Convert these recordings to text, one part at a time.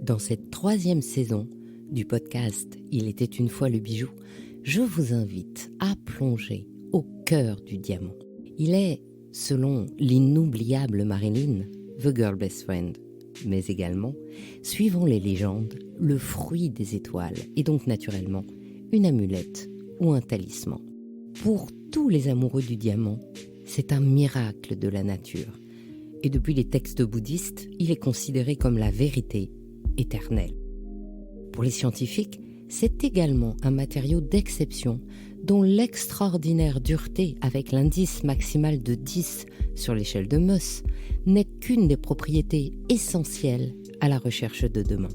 Dans cette 3e saison du podcast « Il était une fois le bijou », je vous invite à plonger au cœur du diamant. Il est, selon l'inoubliable Marilyn, the girl best friend, mais également, suivant les légendes, le fruit des étoiles et donc naturellement une amulette ou un talisman. Pour tous les amoureux du diamant, c'est un miracle de la nature. Et depuis les textes bouddhistes, il est considéré comme la vérité éternelle. Pour les scientifiques, c'est également un matériau d'exception dont l'extraordinaire dureté avec l'indice maximal de 10 sur l'échelle de Mohs n'est qu'une des propriétés essentielles à la recherche de demain.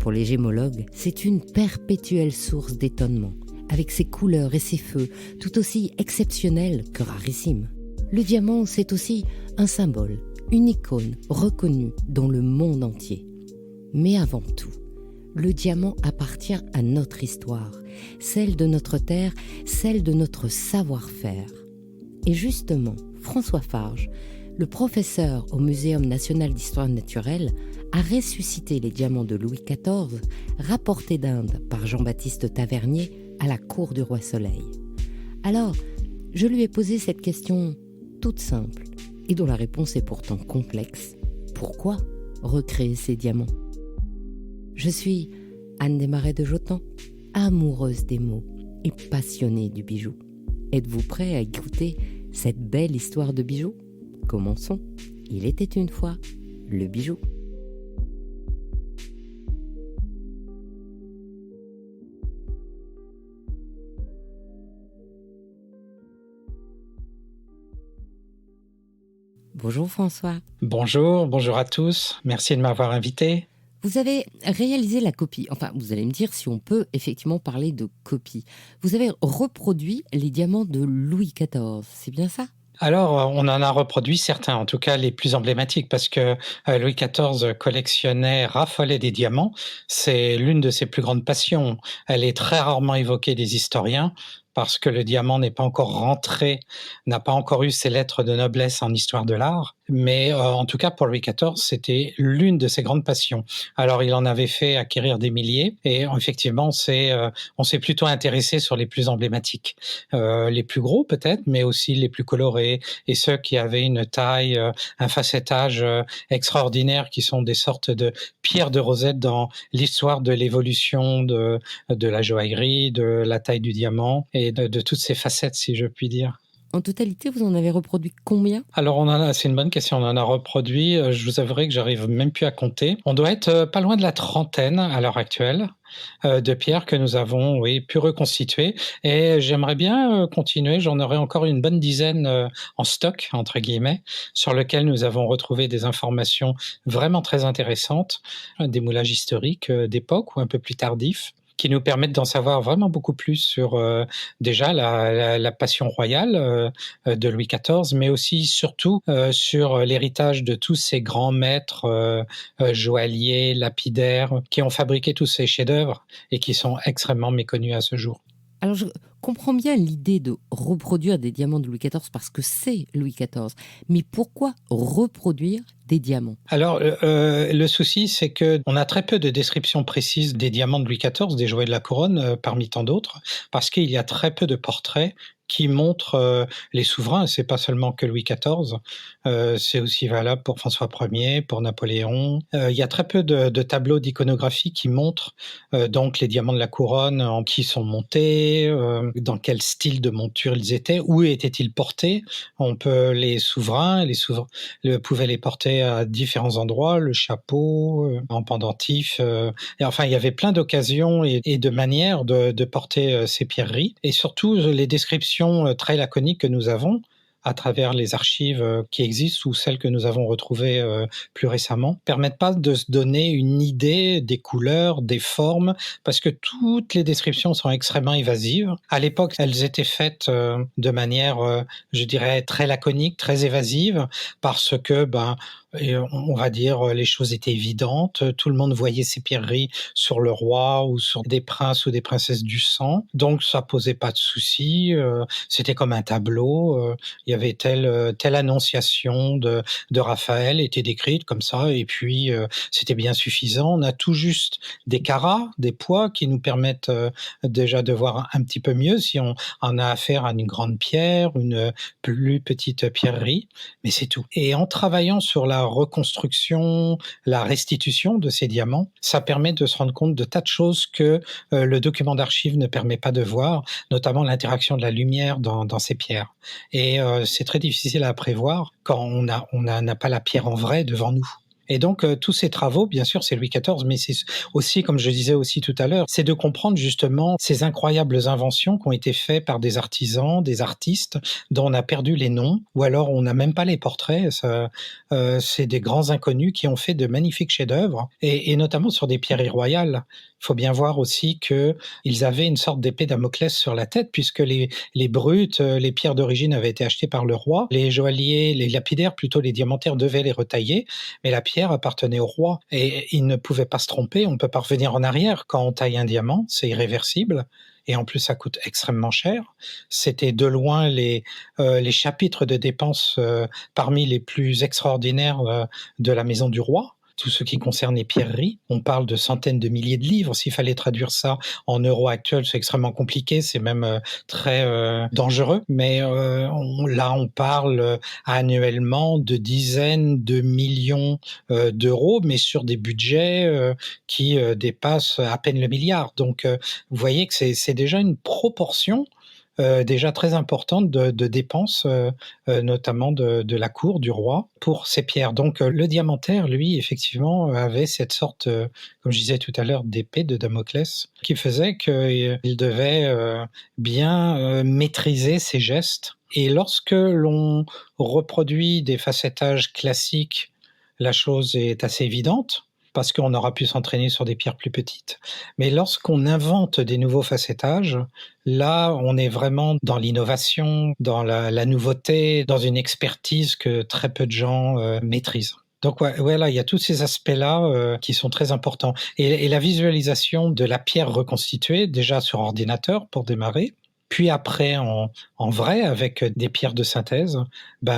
Pour les gémologues, c'est une perpétuelle source d'étonnement, avec ses couleurs et ses feux tout aussi exceptionnels que rarissimes. Le diamant, c'est aussi un symbole, une icône reconnue dans le monde entier. Mais avant tout, le diamant appartient à notre histoire, celle de notre terre, celle de notre savoir-faire. Et justement, François Farge, le professeur au Muséum national d'histoire naturelle, a ressuscité les diamants de Louis XIV, rapportés d'Inde par Jean-Baptiste Tavernier à la cour du roi Soleil. Alors, je lui ai posé cette question toute simple, et dont la réponse est pourtant complexe. Pourquoi recréer ces diamants ? Je suis Anne Desmarais de Jotan, amoureuse des mots et passionnée du bijou. Êtes-vous prêt à écouter cette belle histoire de bijoux ? Commençons. Il était une fois le bijou. Bonjour François. Bonjour à tous. Merci de m'avoir invité. Vous avez réalisé la copie. Enfin, vous allez me dire si on peut effectivement parler de copie. Vous avez reproduit les diamants de Louis XIV, c'est bien ça ? Alors, on en a reproduit certains, en tout cas les plus emblématiques, parce que Louis XIV collectionnait, raffolait des diamants. C'est l'une de ses plus grandes passions. Elle est très rarement évoquée des historiens, parce que le diamant n'est pas encore rentré, n'a pas encore eu ses lettres de noblesse en histoire de l'art. Mais en tout cas, pour Louis XIV, c'était l'une de ses grandes passions. Alors, il en avait fait acquérir des milliers, et effectivement, on s'est plutôt intéressé sur les plus emblématiques. Les plus gros peut-être, mais aussi les plus colorés, et ceux qui avaient une taille, un facettage extraordinaire, qui sont des sortes de pierres de rosette dans l'histoire de l'évolution de la joaillerie, de la taille du diamant, et de toutes ces facettes, si je puis dire. En totalité, vous en avez reproduit combien ? Alors, c'est une bonne question. On en a reproduit, je vous avouerai que j'arrive même plus à compter. On doit être pas loin de la trentaine à l'heure actuelle de pierres que nous avons, pu reconstituer. Et j'aimerais bien continuer. J'en aurai encore une bonne dizaine en stock, entre guillemets, sur lequel nous avons retrouvé des informations vraiment très intéressantes, des moulages historiques d'époque ou un peu plus tardifs, qui nous permettent d'en savoir vraiment beaucoup plus sur déjà la passion royale de Louis XIV, mais aussi surtout sur l'héritage de tous ces grands maîtres joailliers, lapidaires, qui ont fabriqué tous ces chefs-d'œuvre et qui sont extrêmement méconnus à ce jour. Alors, je comprends bien l'idée de reproduire des diamants de Louis XIV parce que c'est Louis XIV. Mais pourquoi reproduire des diamants ? Alors, le souci, c'est qu'on a très peu de descriptions précises des diamants de Louis XIV, des joyaux de la couronne, parmi tant d'autres, parce qu'il y a très peu de portraits qui montrent les souverains. C'est pas seulement que Louis XIV, c'est aussi valable pour François Ier, pour Napoléon. Il y a très peu de tableaux d'iconographie qui montrent donc les diamants de la couronne, en qui sont montés, dans quel style de monture ils étaient, où étaient-ils portés. Les souverains pouvaient les porter à différents endroits, le chapeau, en pendentif. Et enfin, il y avait plein d'occasions et de manières de porter ces pierreries. Et surtout, les descriptions très laconiques que nous avons à travers les archives qui existent ou celles que nous avons retrouvées plus récemment, permettent pas de se donner une idée des couleurs, des formes, parce que toutes les descriptions sont extrêmement évasives. À l'époque, elles étaient faites de manière, je dirais, très laconique, très évasive, parce que et on va dire, les choses étaient évidentes. Tout le monde voyait ces pierreries sur le roi ou sur des princes ou des princesses du sang, donc ça posait pas de souci. C'était comme un tableau. Il y avait telle annonciation de Raphaël était décrite comme ça, et puis c'était bien suffisant. On a tout juste des carats, des poids qui nous permettent déjà de voir un petit peu mieux si on a affaire à une grande pierre, une plus petite pierrerie, mais c'est tout. Et en travaillant sur la reconstruction, la restitution de ces diamants, ça permet de se rendre compte de tas de choses que le document d'archives ne permet pas de voir, notamment l'interaction de la lumière dans ces pierres. Et c'est très difficile à prévoir quand on n'a pas la pierre en vrai devant nous. Et donc tous ces travaux, bien sûr, c'est Louis XIV, mais c'est aussi, comme je disais aussi tout à l'heure, c'est de comprendre justement ces incroyables inventions qui ont été faites par des artisans, des artistes dont on a perdu les noms, ou alors on n'a même pas les portraits. C'est des grands inconnus qui ont fait de magnifiques chefs-d'œuvre, et notamment sur des pierreries royales. Il faut bien voir aussi qu'ils avaient une sorte d'épée Damoclès sur la tête, puisque les brutes, les pierres d'origine avaient été achetées par le roi. Les joailliers, les lapidaires, plutôt les diamantaires, devaient les retailler, mais la pierre appartenait au roi et il ne pouvait pas se tromper. On ne peut pas revenir en arrière. Quand on taille un diamant, c'est irréversible. Et en plus, ça coûte extrêmement cher. C'était de loin les chapitres de dépenses parmi les plus extraordinaires de la maison du roi. Tout ce qui concerne les pierreries, on parle de centaines de milliers de livres. S'il fallait traduire ça en euros actuels, c'est extrêmement compliqué, c'est même très dangereux. Mais là, on parle annuellement de dizaines de millions d'euros, mais sur des budgets qui dépassent à peine le milliard. Donc, vous voyez que c'est déjà une proportion déjà très importante de dépenses, notamment de la cour du roi pour ces pierres. Donc le diamantaire, lui, effectivement, avait cette sorte, comme je disais tout à l'heure, d'épée de Damoclès qui faisait qu'il devait bien maîtriser ses gestes. Et lorsque l'on reproduit des facettages classiques, la chose est assez évidente, parce qu'on aura pu s'entraîner sur des pierres plus petites. Mais lorsqu'on invente des nouveaux facettages, là, on est vraiment dans l'innovation, dans la nouveauté, dans une expertise que très peu de gens maîtrisent. Donc là, il y a tous ces aspects-là qui sont très importants. Et la visualisation de la pierre reconstituée, déjà sur ordinateur pour démarrer, puis après en vrai avec des pierres de synthèse,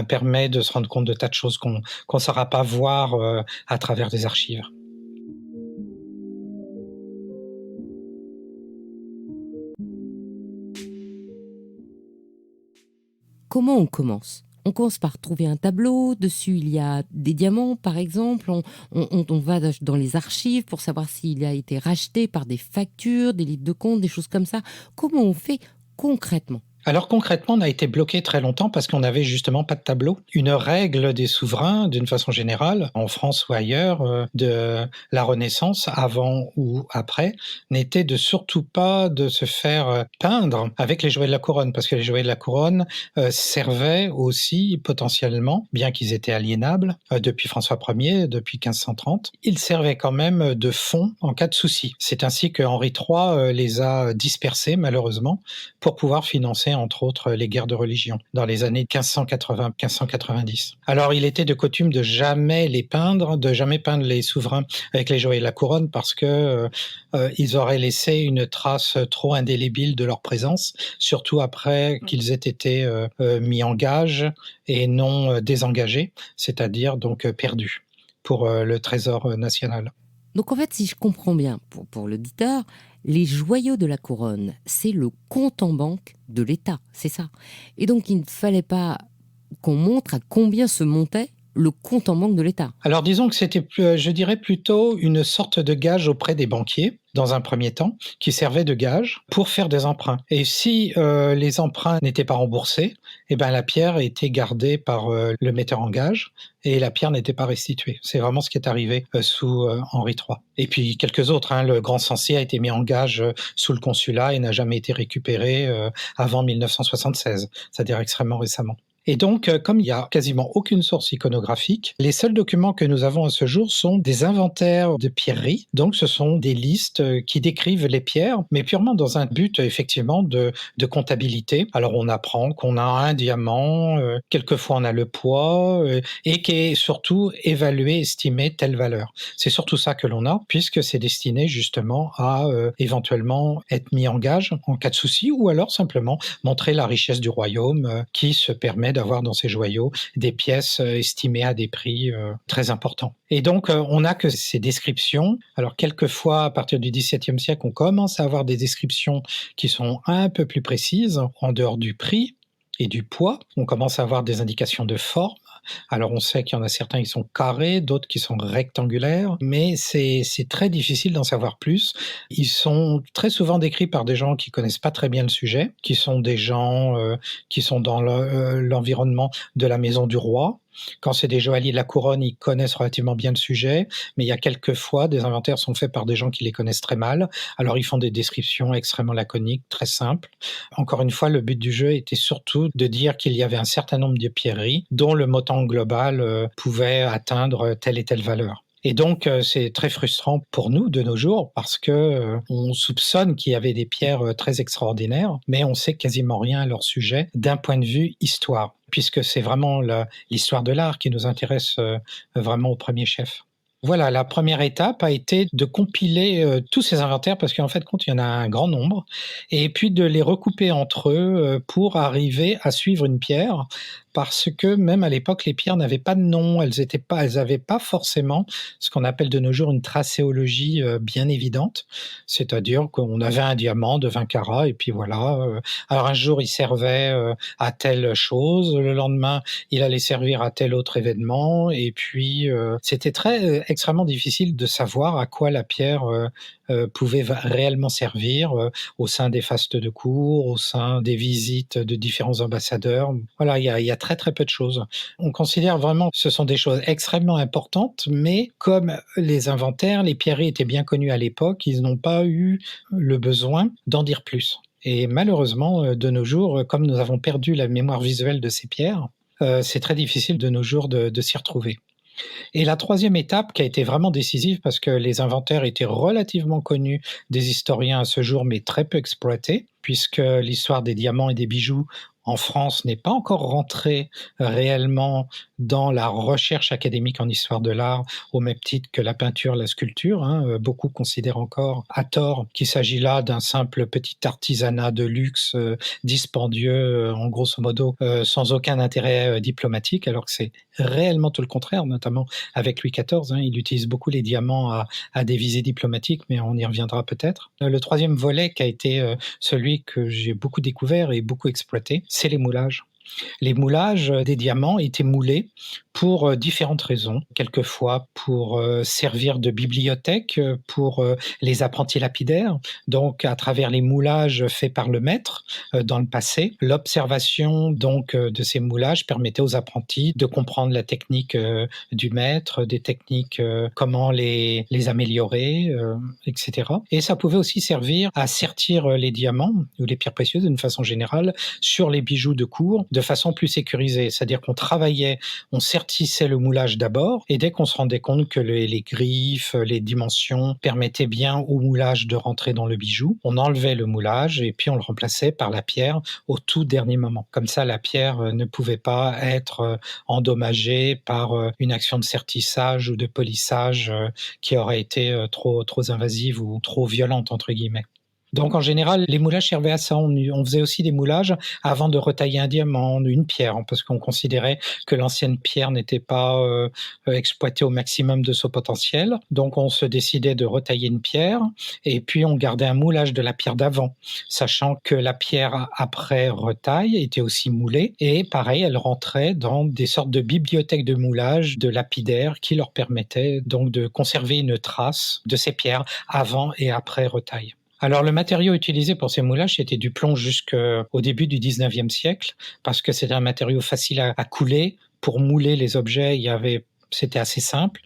permet de se rendre compte de tas de choses qu'on ne saura pas voir à travers des archives. Comment on commence? On commence par trouver un tableau, dessus il y a des diamants par exemple, on va dans les archives pour savoir s'il a été racheté par des factures, des livres de compte, des choses comme ça. Comment on fait concrètement? Alors concrètement, on a été bloqué très longtemps parce qu'on n'avait justement pas de tableau. Une règle des souverains, d'une façon générale, en France ou ailleurs, de la Renaissance, avant ou après, n'était de surtout pas de se faire peindre avec les joyaux de la couronne, parce que les joyaux de la couronne servaient aussi potentiellement, bien qu'ils étaient aliénables, depuis François Ier, depuis 1530, ils servaient quand même de fonds en cas de souci. C'est ainsi que Henri III les a dispersés, malheureusement, pour pouvoir financer entre autres les guerres de religion dans les années 1580-1590. Alors il était de coutume de jamais les peindre, de jamais peindre les souverains avec les joyaux de la couronne parce que ils auraient laissé une trace trop indélébile de leur présence, surtout après qu'ils aient été mis en gage et non désengagés, c'est-à-dire donc perdus pour le trésor national. Donc en fait, si je comprends bien, pour l'auditeur, les joyaux de la couronne, c'est le compte en banque de l'État, c'est ça. Et donc il ne fallait pas qu'on montre à combien se montait le compte en banque de l'État. Alors disons que c'était, je dirais plutôt une sorte de gage auprès des banquiers, dans un premier temps, qui servait de gage pour faire des emprunts. Et si les emprunts n'étaient pas remboursés, la pierre était gardée par le metteur en gage et la pierre n'était pas restituée. C'est vraiment ce qui est arrivé sous Henri III. Et puis quelques autres, le Grand Censier a été mis en gage sous le consulat et n'a jamais été récupéré avant 1976, c'est-à-dire extrêmement récemment. Et donc, comme il y a quasiment aucune source iconographique, les seuls documents que nous avons à ce jour sont des inventaires de pierreries. Donc, ce sont des listes qui décrivent les pierres, mais purement dans un but, effectivement, de comptabilité. Alors, on apprend qu'on a un diamant, quelquefois on a le poids, et qui est surtout évalué, estimé telle valeur. C'est surtout ça que l'on a, puisque c'est destiné justement à éventuellement être mis en gage en cas de souci, ou alors simplement montrer la richesse du royaume qui se permet d'avoir dans ses joyaux des pièces estimées à des prix très importants. Et donc, on n'a que ces descriptions. Alors, quelquefois, à partir du XVIIe siècle, on commence à avoir des descriptions qui sont un peu plus précises, en dehors du prix et du poids. On commence à avoir des indications de forme. Alors, on sait qu'il y en a certains qui sont carrés, d'autres qui sont rectangulaires, mais c'est très difficile d'en savoir plus. Ils sont très souvent décrits par des gens qui connaissent pas très bien le sujet, qui sont des gens qui sont dans l'environnement de la maison du roi. Quand c'est des joailliers de la couronne, ils connaissent relativement bien le sujet, mais il y a quelquefois des inventaires sont faits par des gens qui les connaissent très mal. Alors ils font des descriptions extrêmement laconiques, très simples. Encore une fois, le but du jeu était surtout de dire qu'il y avait un certain nombre de pierreries dont le montant global pouvait atteindre telle et telle valeur. Et donc, c'est très frustrant pour nous de nos jours parce que on soupçonne qu'il y avait des pierres très extraordinaires, mais on sait quasiment rien à leur sujet d'un point de vue histoire, puisque c'est vraiment l'histoire de l'art qui nous intéresse vraiment au premier chef. Voilà, la première étape a été de compiler tous ces inventaires parce qu'en fait, compte, il y en a un grand nombre, et puis de les recouper entre eux pour arriver à suivre une pierre. Parce que même à l'époque, les pierres n'avaient pas de nom, elles n'avaient pas forcément ce qu'on appelle de nos jours une tracéologie bien évidente. C'est-à-dire qu'on avait un diamant de 20 carats et puis voilà. Alors un jour, il servait à telle chose, le lendemain, il allait servir à tel autre événement, et puis c'était extrêmement difficile de savoir à quoi la pierre pouvait réellement servir au sein des fastes de cour, au sein des visites de différents ambassadeurs. Voilà, il y a très très peu de choses. On considère vraiment que ce sont des choses extrêmement importantes, mais comme les inventaires, les pierreries étaient bien connues à l'époque, ils n'ont pas eu le besoin d'en dire plus. Et malheureusement, de nos jours, comme nous avons perdu la mémoire visuelle de ces pierres, c'est très difficile de nos jours de s'y retrouver. Et la troisième étape qui a été vraiment décisive parce que les inventaires étaient relativement connus des historiens à ce jour, mais très peu exploités, puisque l'histoire des diamants et des bijoux en France n'est pas encore rentrée réellement dans la recherche académique en histoire de l'art, au même titre que la peinture, la sculpture. Beaucoup considèrent encore, à tort, qu'il s'agit là d'un simple petit artisanat de luxe dispendieux, en grosso modo, sans aucun intérêt diplomatique, alors que c'est réellement tout le contraire, notamment avec Louis XIV. Il utilise beaucoup les diamants à des visées diplomatiques, mais on y reviendra peut-être. Le troisième volet qui a été celui que j'ai beaucoup découvert et beaucoup exploité, c'est les moulages. Les moulages des diamants étaient moulés pour différentes raisons. Quelquefois pour servir de bibliothèque pour les apprentis lapidaires. Donc, à travers les moulages faits par le maître dans le passé, l'observation donc de ces moulages permettait aux apprentis de comprendre la technique du maître, des techniques, comment les améliorer, etc. Et ça pouvait aussi servir à sertir les diamants ou les pierres précieuses d'une façon générale sur les bijoux de cour de façon plus sécurisée. C'est-à-dire qu'on travaillait, on sertissait le moulage d'abord, et dès qu'on se rendait compte que les griffes, les dimensions permettaient bien au moulage de rentrer dans le bijou, on enlevait le moulage et puis on le remplaçait par la pierre au tout dernier moment. Comme ça, la pierre ne pouvait pas être endommagée par une action de sertissage ou de polissage qui aurait été trop invasive ou trop violente, entre guillemets. Donc en général, les moulages servaient à ça. On faisait aussi des moulages avant de retailler un diamant, une pierre, parce qu'on considérait que l'ancienne pierre n'était pas exploitée au maximum de son potentiel. Donc on se décidait de retailler une pierre et puis on gardait un moulage de la pierre d'avant, sachant que la pierre après retaille était aussi moulée et pareil, elle rentrait dans des sortes de bibliothèques de moulage, de lapidaires qui leur permettaient donc de conserver une trace de ces pierres avant et après retaille. Alors le matériau utilisé pour ces moulages, c'était du plomb jusqu'au début du 19e siècle, parce que c'était un matériau facile à couler. Pour mouler les objets, c'était assez simple,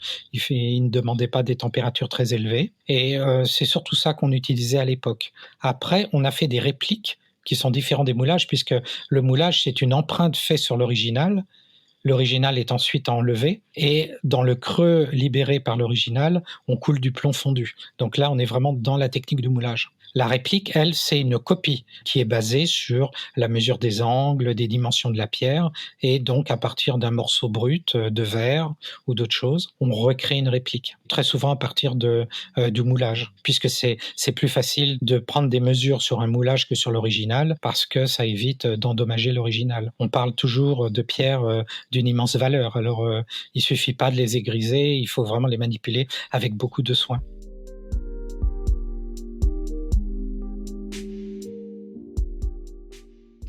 il ne demandait pas des températures très élevées, et c'est surtout ça qu'on utilisait à l'époque. Après, on a fait des répliques qui sont différents des moulages, puisque le moulage, c'est une empreinte faite sur l'original. L'original est ensuite enlevé et dans le creux libéré par l'original, on coule du plomb fondu. Donc là, on est vraiment dans la technique du moulage. La réplique, elle, c'est une copie qui est basée sur la mesure des angles, des dimensions de la pierre, et donc à partir d'un morceau brut de verre ou d'autre chose, on recrée une réplique. Très souvent à partir du moulage, puisque c'est plus facile de prendre des mesures sur un moulage que sur l'original, parce que ça évite d'endommager l'original. On parle toujours de pierres d'une immense valeur, alors il suffit pas de les égriser, il faut vraiment les manipuler avec beaucoup de soin.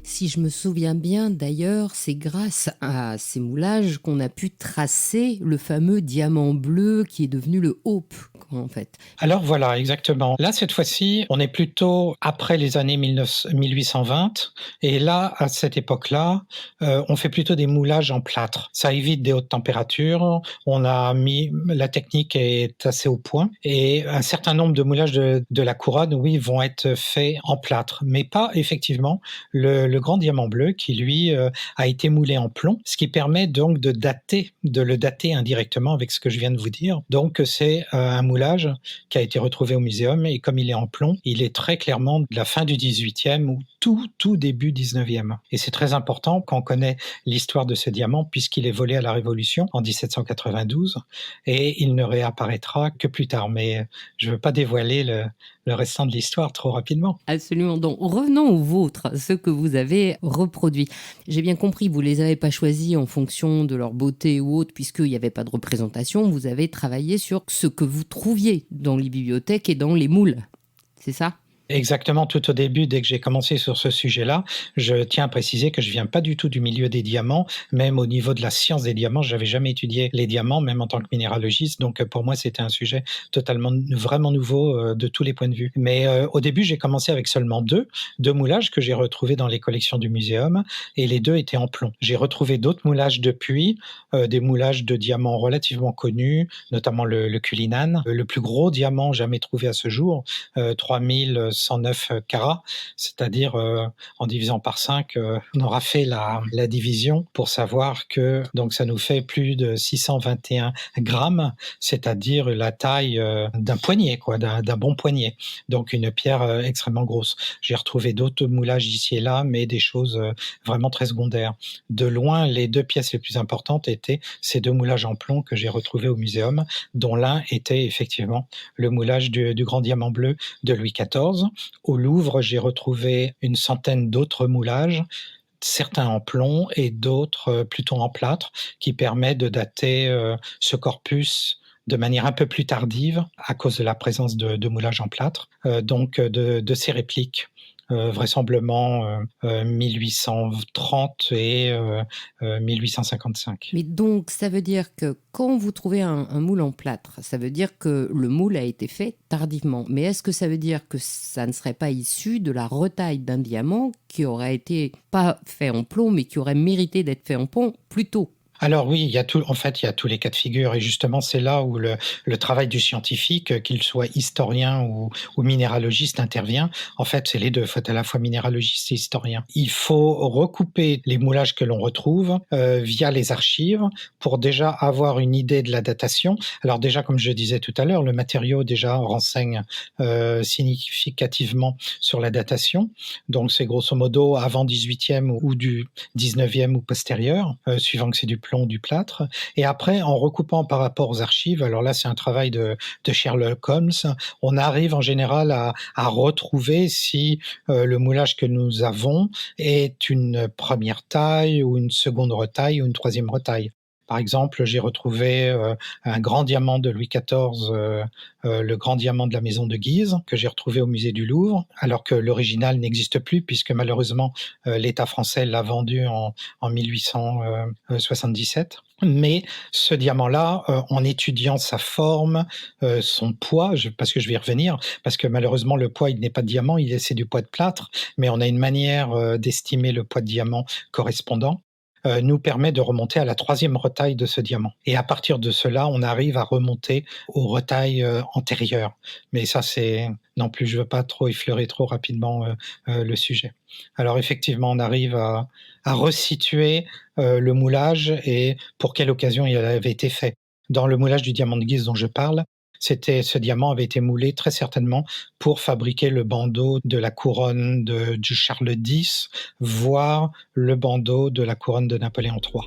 Si je me souviens bien, d'ailleurs, c'est grâce à ces moulages qu'on a pu tracer le fameux diamant bleu qui est devenu le Hope, en fait. Alors voilà, exactement. Là, cette fois-ci, on est plutôt après les années 1820, et là, à cette époque-là, on fait plutôt des moulages en plâtre. Ça évite des hautes températures, la technique est assez au point, et un certain nombre de moulages de la couronne, oui, vont être faits en plâtre, mais pas effectivement le grand diamant bleu qui, lui, a été moulé en plomb, ce qui permet donc de le dater indirectement avec ce que je viens de vous dire. Donc, c'est un moulage qui a été retrouvé au muséum, et comme il est en plomb, il est très clairement de la fin du 18e ou tout début 19e. Et c'est très important quand on connaît l'histoire de ce diamant, puisqu'il est volé à la Révolution en 1792, et il ne réapparaîtra que plus tard. Mais je ne veux pas dévoiler le restant de l'histoire trop rapidement. Absolument. Donc, revenons aux vôtres, ceux que vous avez reproduits. J'ai bien compris, vous ne les avez pas choisis en fonction de leur beauté ou autre, puisqu'il n'y avait pas de représentation. Vous avez travaillé sur ce que vous trouviez dans les bibliothèques et dans les moules. C'est ça ? Exactement, tout au début, dès que j'ai commencé sur ce sujet-là, je tiens à préciser que je viens pas du tout du milieu des diamants, même au niveau de la science des diamants, j'avais jamais étudié les diamants, même en tant que minéralogiste, donc pour moi c'était un sujet vraiment nouveau de tous les points de vue. Mais au début, j'ai commencé avec seulement deux moulages que j'ai retrouvés dans les collections du muséum, et les deux étaient en plomb. J'ai retrouvé d'autres moulages depuis, des moulages de diamants relativement connus, notamment le Cullinan, le plus gros diamant jamais trouvé à ce jour, 3109 carats, c'est-à-dire en divisant par 5, on aura fait la division pour savoir que donc ça nous fait plus de 621 grammes, c'est-à-dire la taille d'un poignet, quoi, d'un bon poignet. Donc une pierre extrêmement grosse. J'ai retrouvé d'autres moulages ici et là, mais des choses vraiment très secondaires. De loin, les deux pièces les plus importantes étaient ces deux moulages en plomb que j'ai retrouvés au muséum, dont l'un était effectivement le moulage du grand diamant bleu de Louis XIV. Au Louvre, j'ai retrouvé une centaine d'autres moulages, certains en plomb et d'autres plutôt en plâtre, qui permet de dater ce corpus de manière un peu plus tardive à cause de la présence de moulages en plâtre, donc de ces répliques. Vraisemblablement 1830 et 1855. Mais donc, ça veut dire que quand vous trouvez un moule en plâtre, ça veut dire que le moule a été fait tardivement. Mais est-ce que ça veut dire que ça ne serait pas issu de la retaille d'un diamant qui aurait été pas fait en plomb, mais qui aurait mérité d'être fait en plomb plus tôt ? Alors oui, il y a tous les cas de figure, et justement c'est là où le travail du scientifique, qu'il soit historien ou minéralogiste, intervient. En fait, c'est les deux, il faut être à la fois minéralogiste et historien. Il faut recouper les moulages que l'on retrouve via les archives pour déjà avoir une idée de la datation. Alors déjà, comme je disais tout à l'heure, le matériau déjà renseigne significativement sur la datation. Donc c'est grosso modo avant 18e ou du 19e ou postérieur, suivant que c'est du plomb, du plâtre. Et après, en recoupant par rapport aux archives, alors là, c'est un travail de Sherlock Holmes, on arrive en général à retrouver si le moulage que nous avons est une première taille ou une seconde retaille ou une troisième retaille. Par exemple, j'ai retrouvé un grand diamant de Louis XIV, le grand diamant de la maison de Guise, que j'ai retrouvé au musée du Louvre, alors que l'original n'existe plus, puisque malheureusement l'État français l'a vendu en 1877. Mais ce diamant-là, en étudiant sa forme, son poids, parce que je vais y revenir, parce que malheureusement le poids, il n'est pas de diamant, c'est du poids de plâtre, mais on a une manière d'estimer le poids de diamant correspondant. nous permet de remonter à la 3e retaille de ce diamant. Et à partir de cela, on arrive à remonter aux retailles antérieures. Mais ça, c'est non plus, je veux pas trop effleurer trop rapidement le sujet. Alors effectivement, on arrive à resituer le moulage et pour quelle occasion il avait été fait. Dans le moulage du diamant de Guise dont je parle, ce diamant avait été moulé très certainement pour fabriquer le bandeau de la couronne du Charles X, voire le bandeau de la couronne de Napoléon III.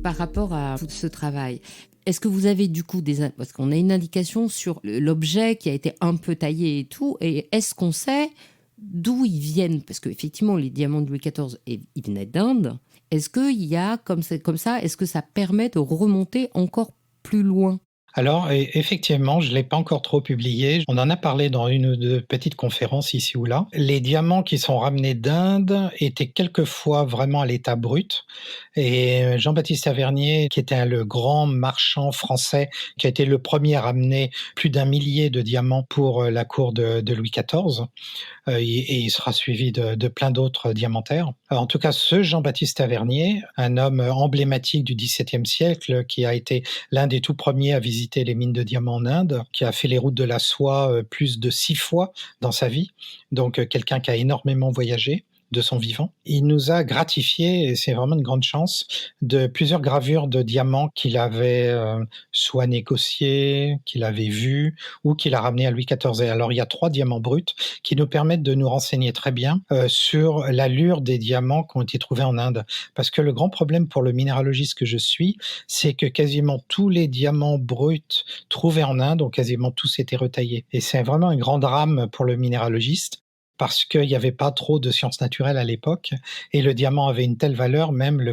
Par rapport à tout ce travail, est-ce que vous avez du coup parce qu'on a une indication sur l'objet qui a été un peu taillé et tout, et est-ce qu'on sait d'où ils viennent? Parce qu'effectivement, les diamants de Louis XIV, ils venaient d'Inde. Est-ce qu'il y a, comme ça, est-ce que ça permet de remonter encore plus loin? Alors, effectivement, je ne l'ai pas encore trop publié. On en a parlé dans une ou deux petites conférences ici ou là. Les diamants qui sont ramenés d'Inde étaient quelquefois vraiment à l'état brut. Et Jean-Baptiste Tavernier, qui était le grand marchand français, qui a été le premier à ramener plus d'1 millier de diamants pour la cour de Louis XIV, et il sera suivi de plein d'autres diamantaires. En tout cas, ce Jean-Baptiste Tavernier, un homme emblématique du XVIIe siècle, qui a été l'un des tout premiers à visiter les mines de diamants en Inde, qui a fait les routes de la soie plus de 6 fois dans sa vie, donc quelqu'un qui a énormément voyagé de son vivant. Il nous a gratifié, et c'est vraiment une grande chance, de plusieurs gravures de diamants qu'il avait soit négociées, qu'il avait vues, ou qu'il a ramené à Louis XIV. Et alors, il y a 3 diamants bruts qui nous permettent de nous renseigner très bien sur l'allure des diamants qui ont été trouvés en Inde. Parce que le grand problème pour le minéralogiste que je suis, c'est que quasiment tous les diamants bruts trouvés en Inde ont quasiment tous été retaillés. Et c'est vraiment un grand drame pour le minéralogiste, parce qu'il n'y avait pas trop de sciences naturelles à l'époque, et le diamant avait une telle valeur, même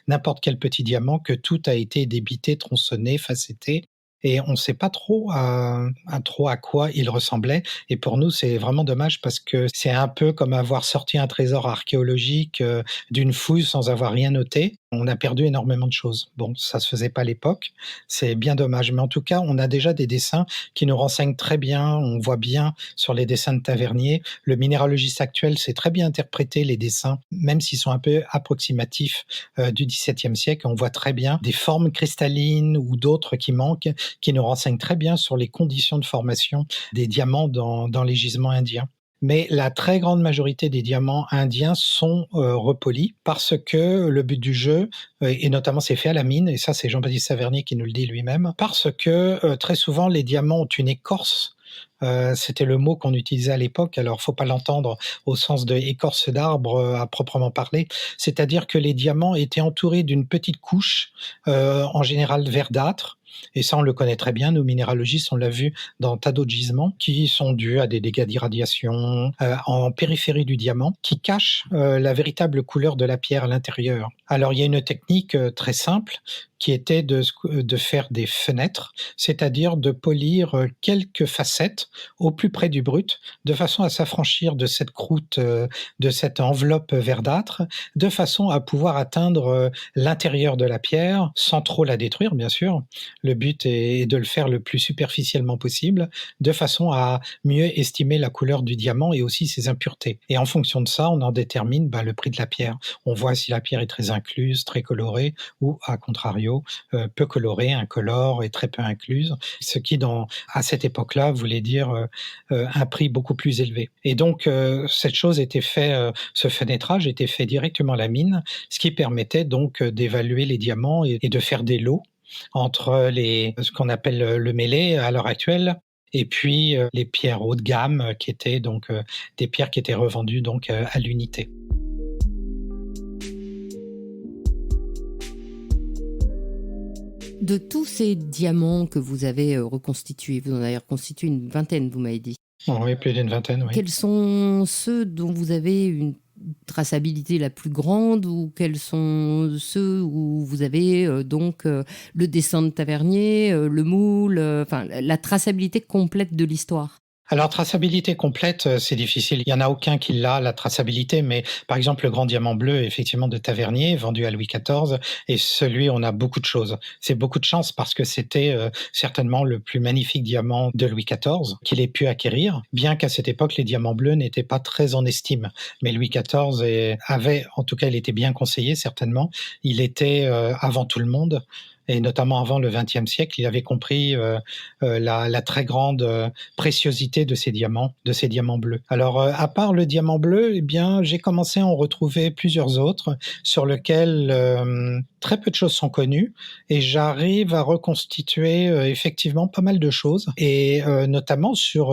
n'importe quel petit diamant, que tout a été débité, tronçonné, facetté, et on ne sait pas trop à quoi il ressemblait. Et pour nous, c'est vraiment dommage, parce que c'est un peu comme avoir sorti un trésor archéologique d'une fouille sans avoir rien noté. On a perdu énormément de choses. Bon, ça se faisait pas à l'époque, c'est bien dommage. Mais en tout cas, on a déjà des dessins qui nous renseignent très bien. On voit bien sur les dessins de Tavernier. Le minéralogiste actuel sait très bien interpréter les dessins, même s'ils sont un peu approximatifs du XVIIe siècle. On voit très bien des formes cristallines ou d'autres qui manquent, qui nous renseignent très bien sur les conditions de formation des diamants dans les gisements indiens. Mais la très grande majorité des diamants indiens sont repolis, parce que le but du jeu, et notamment c'est fait à la mine, et ça c'est Jean-Baptiste Tavernier qui nous le dit lui-même, parce que très souvent les diamants ont une écorce. C'était le mot qu'on utilisait à l'époque, alors faut pas l'entendre au sens de écorce d'arbre à proprement parler, c'est-à-dire que les diamants étaient entourés d'une petite couche, en général verdâtre, et ça on le connaît très bien, nous minéralogistes, on l'a vu dans tas d'autres gisements, qui sont dus à des dégâts d'irradiation en périphérie du diamant, qui cachent la véritable couleur de la pierre à l'intérieur. Alors il y a une technique très simple, qui était de faire des fenêtres, c'est-à-dire de polir quelques facettes au plus près du brut, de façon à s'affranchir de cette croûte, de cette enveloppe verdâtre, de façon à pouvoir atteindre l'intérieur de la pierre, sans trop la détruire, bien sûr. Le but est de le faire le plus superficiellement possible, de façon à mieux estimer la couleur du diamant et aussi ses impuretés. Et en fonction de ça, on en détermine le prix de la pierre. On voit si la pierre est très incluse, très colorée, ou à contrario, peu colorée, incolore et très peu incluse, ce qui à cette époque-là voulait dire un prix beaucoup plus élevé. Et donc cette chose était fait, ce fenêtrage était fait directement à la mine, ce qui permettait donc d'évaluer les diamants et de faire des lots entre ce qu'on appelle le mêlé à l'heure actuelle, et puis les pierres haut de gamme, qui étaient donc des pierres qui étaient revendues donc à l'unité. De tous ces diamants que vous avez reconstitués, vous en avez reconstitué une vingtaine, vous m'avez dit. Oui, plus d'une vingtaine, oui. Quels sont ceux dont vous avez une traçabilité la plus grande, ou quels sont ceux où vous avez le dessin de Tavernier, le moule, la traçabilité complète de l'histoire? Alors, traçabilité complète, c'est difficile. Il y en a aucun qui l'a, la traçabilité, mais par exemple, le grand diamant bleu, effectivement, de Tavernier, vendu à Louis XIV, et celui, on a beaucoup de choses. C'est beaucoup de chance parce que c'était certainement le plus magnifique diamant de Louis XIV qu'il ait pu acquérir, bien qu'à cette époque, les diamants bleus n'étaient pas très en estime. Mais Louis XIV avait, en tout cas, il était bien conseillé, certainement. Il était avant tout le monde. Et notamment avant le XXe siècle, il avait compris la très grande préciosité de ces diamants bleus. Alors, à part le diamant bleu, eh bien, j'ai commencé à en retrouver plusieurs autres sur lesquels très peu de choses sont connues et j'arrive à reconstituer effectivement pas mal de choses et notamment sur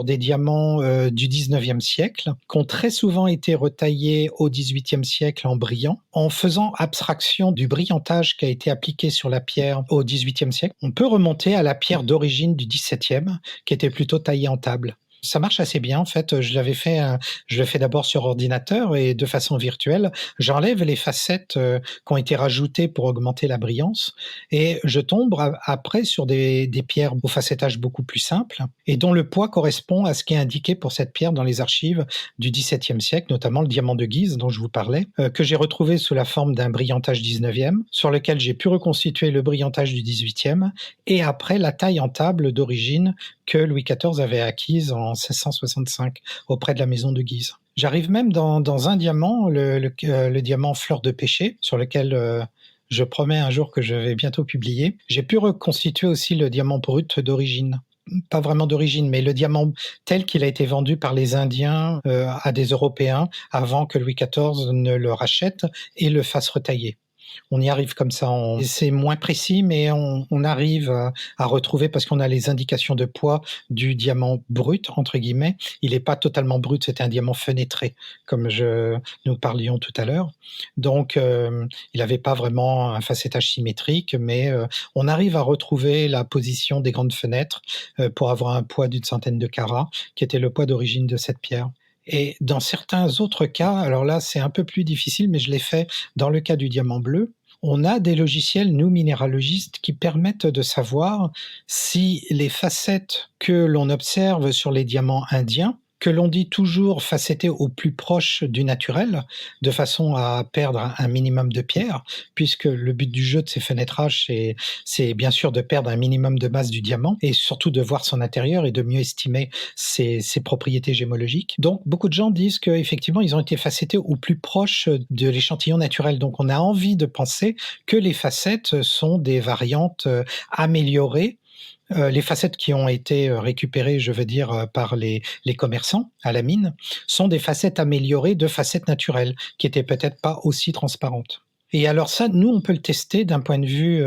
des diamants du XIXe siècle qui ont très souvent été retaillés au XVIIIe siècle en brillant. En faisant abstraction du brillantage qui a été appliqué sur la pierre au XVIIIe siècle, on peut remonter à la pierre d'origine du XVIIe qui était plutôt taillée en table. Ça marche assez bien en fait. Je le fais d'abord sur ordinateur et de façon virtuelle. J'enlève les facettes qui ont été rajoutées pour augmenter la brillance et je tombe après sur des pierres au facettage beaucoup plus simple et dont le poids correspond à ce qui est indiqué pour cette pierre dans les archives du XVIIe siècle, notamment le diamant de Guise dont je vous parlais, que j'ai retrouvé sous la forme d'un brillantage 19e, sur lequel j'ai pu reconstituer le brillantage du 18e et après la taille en table d'origine que Louis XIV avait acquise en 1665 auprès de la maison de Guise. J'arrive même dans un diamant, le diamant fleur de pêcher, sur lequel je promets un jour que je vais bientôt publier. J'ai pu reconstituer aussi le diamant brut d'origine. Pas vraiment d'origine, mais le diamant tel qu'il a été vendu par les Indiens à des Européens avant que Louis XIV ne le rachète et le fasse retailler. On y arrive comme ça. C'est moins précis, mais on arrive à retrouver, parce qu'on a les indications de poids du diamant brut, entre guillemets. Il n'est pas totalement brut, c'était un diamant fenêtré, comme nous parlions tout à l'heure. Donc, il n'avait pas vraiment un facettage symétrique, mais on arrive à retrouver la position des grandes fenêtres pour avoir un poids d'une centaine de carats, qui était le poids d'origine de cette pierre. Et dans certains autres cas, alors là, c'est un peu plus difficile, mais je l'ai fait dans le cas du diamant bleu, on a des logiciels, nous, minéralogistes, qui permettent de savoir si les facettes que l'on observe sur les diamants indiens, que l'on dit toujours facettés au plus proche du naturel, de façon à perdre un minimum de pierre, puisque le but du jeu de ces fenêtrages, c'est bien sûr de perdre un minimum de masse du diamant, et surtout de voir son intérieur et de mieux estimer ses propriétés gémologiques. Donc, beaucoup de gens disent qu'effectivement, ils ont été facettés au plus proche de l'échantillon naturel. Donc, on a envie de penser que les facettes sont des variantes améliorées. Les facettes qui ont été récupérées, je veux dire, par les commerçants à la mine, sont des facettes améliorées de facettes naturelles, qui étaient peut-être pas aussi transparentes. Et alors ça, nous, on peut le tester d'un point de vue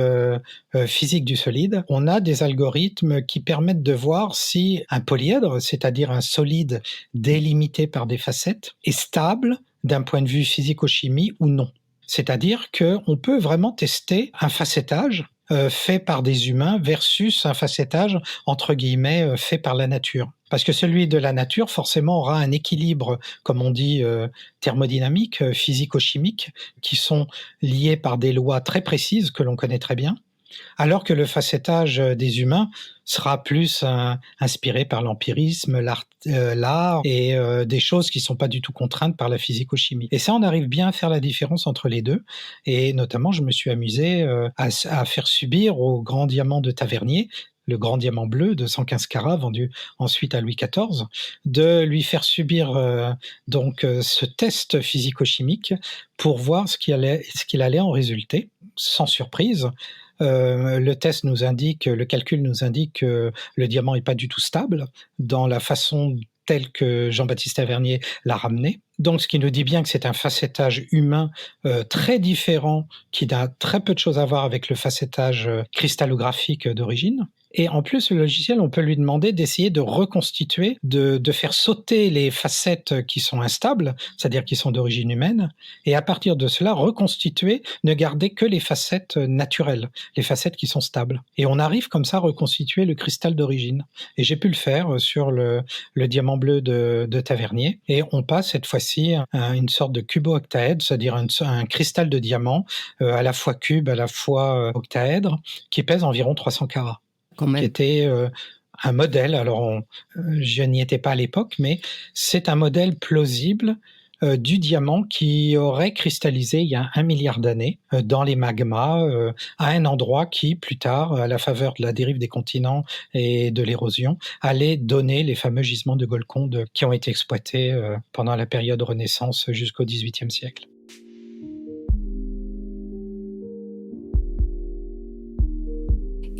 physique du solide. On a des algorithmes qui permettent de voir si un polyèdre, c'est-à-dire un solide délimité par des facettes, est stable d'un point de vue physico-chimie ou non. C'est-à-dire qu'on peut vraiment tester un facettage fait par des humains versus un facettage, entre guillemets, fait par la nature. Parce que celui de la nature, forcément, aura un équilibre, comme on dit, thermodynamique, physico-chimique, qui sont liés par des lois très précises que l'on connaît très bien, alors que le facettage des humains sera plus inspiré par l'empirisme, l'art et des choses qui ne sont pas du tout contraintes par la physico-chimie. Et ça, on arrive bien à faire la différence entre les deux. Et notamment, je me suis amusé à faire subir au grand diamant de Tavernier, le grand diamant bleu de 115 carats, vendu ensuite à Louis XIV, de lui faire subir ce test physico-chimique pour voir ce qu'il allait en résulter, sans surprise. Le calcul nous indique que le diamant n'est pas du tout stable dans la façon telle que Jean-Baptiste Tavernier l'a ramené. Donc, ce qui nous dit bien que c'est un facettage humain très différent, qui n'a très peu de choses à voir avec le facettage cristallographique d'origine. Et en plus, le logiciel, on peut lui demander d'essayer de reconstituer, de faire sauter les facettes qui sont instables, c'est-à-dire qui sont d'origine humaine, et à partir de cela, reconstituer, ne garder que les facettes naturelles, les facettes qui sont stables. Et on arrive comme ça à reconstituer le cristal d'origine. Et j'ai pu le faire sur le diamant bleu de Tavernier, et on passe cette fois-ci à une sorte de cubo-octaèdre, c'est-à-dire un cristal de diamant, à la fois cube, à la fois octaèdre, qui pèse environ 300 carats. Qui était un modèle, je n'y étais pas à l'époque, mais c'est un modèle plausible du diamant qui aurait cristallisé il y a 1 milliard d'années dans les magmas à un endroit qui, plus tard, à la faveur de la dérive des continents et de l'érosion, allait donner les fameux gisements de Golconde qui ont été exploités pendant la période Renaissance jusqu'au XVIIIe siècle.